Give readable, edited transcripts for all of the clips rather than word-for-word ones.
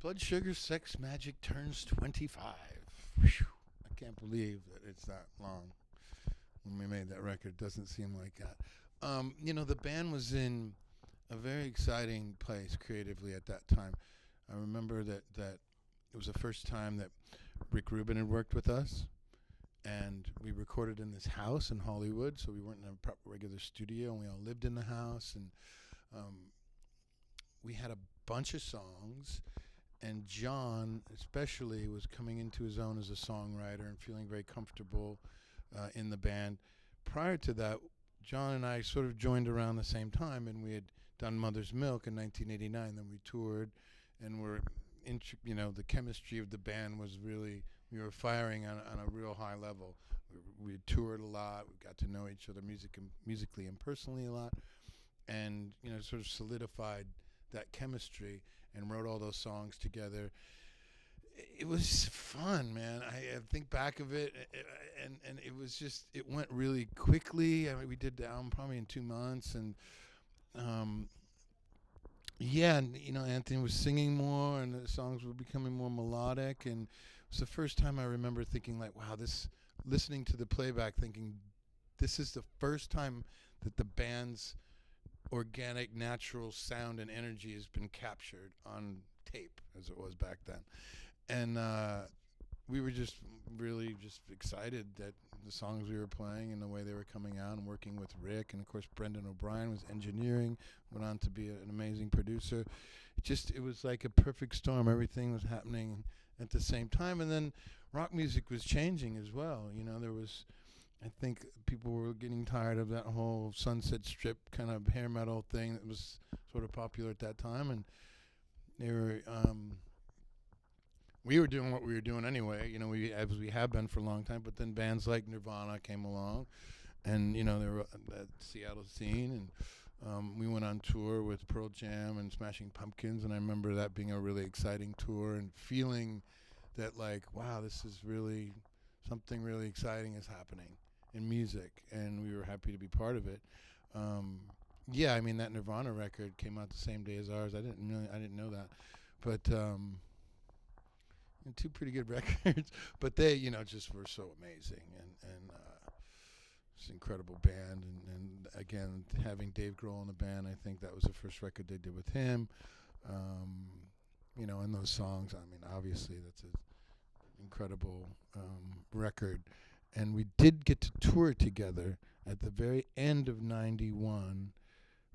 Blood Sugar Sex Magic turns 25. Whew. I can't believe that it's that long. When we made that record, it doesn't seem like that. The band was in a very exciting place creatively at that time. I remember that it was the first time that Rick Rubin had worked with us, and we recorded in this house in Hollywood, so we weren't in a proper regular studio, and we all lived in the house, and we had a bunch of songs, and John especially was coming into his own as a songwriter and feeling very comfortable in the band. Prior to that, John and I sort of joined around the same time, and we had done Mother's Milk in 1989. Then we toured, and the chemistry of the band was really, we were firing on a real high level. We had toured a lot. We got to know each other musically and personally a lot, and sort of solidified that chemistry and wrote all those songs together. It was fun, man. I think back of it, and it was just, it went really quickly. I mean, we did the album probably in 2 months, and Anthony was singing more, and the songs were becoming more melodic, and it was the first time I remember thinking like, wow, listening to the playback, thinking this is the first time that the band's organic, natural sound and energy has been captured on tape, as it was back then. And we were just really just excited that the songs we were playing and the way they were coming out, and working with Rick. And of course, Brendan O'Brien was engineering, went on to be an amazing producer. It was like a perfect storm. Everything was happening at the same time. And then rock music was changing as well. I think people were getting tired of that whole Sunset Strip kind of hair metal thing that was sort of popular at that time. And they were... we were doing what we were doing anyway, as we have been for a long time. But then bands like Nirvana came along, and they were at Seattle scene, and we went on tour with Pearl Jam and Smashing Pumpkins, and I remember that being a really exciting tour, and feeling that like, wow, this is really something really exciting is happening in music, and we were happy to be part of it. That Nirvana record came out the same day as ours. I didn't know that, but. Two pretty good records, but they, just were so amazing, and it's an incredible band, and again, having Dave Grohl in the band, I think that was the first record they did with him, and those songs, I mean, obviously that's an incredible record, and we did get to tour together at the very end of '91,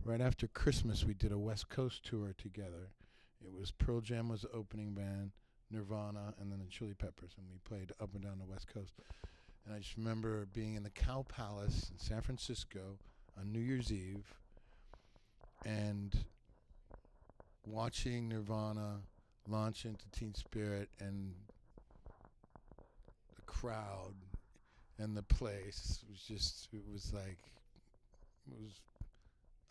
right after Christmas. We did a West Coast tour together. It was Pearl Jam was the opening band, Nirvana, and then the Chili Peppers, and we played up and down the West Coast. And I just remember being in the Cow Palace in San Francisco on New Year's Eve and watching Nirvana launch into Teen Spirit, and the crowd and the place it was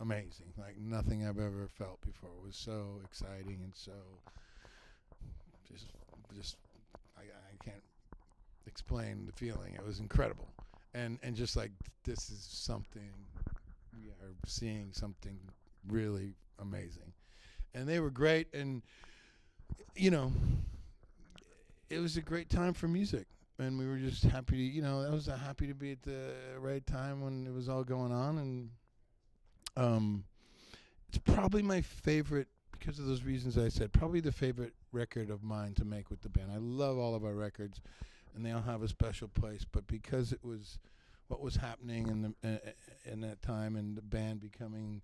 amazing, like nothing I've ever felt before. It was so exciting and so just I can't explain the feeling. It was incredible, and just like, this is something, we are seeing something really amazing, and they were great, and it was a great time for music, and we were just happy to, I was happy to be at the right time when it was all going on, and it's probably my favorite, because of those reasons I said, probably the favorite record of mine to make with the band. I love all of our records, and they all have a special place. But because it was what was happening in that time, and the band becoming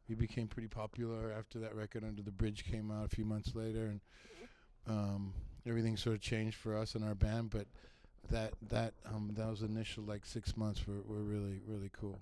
we became pretty popular after that record, Under the Bridge, came out a few months later, and everything sort of changed for us and our band. But those initial like 6 months were really, really cool.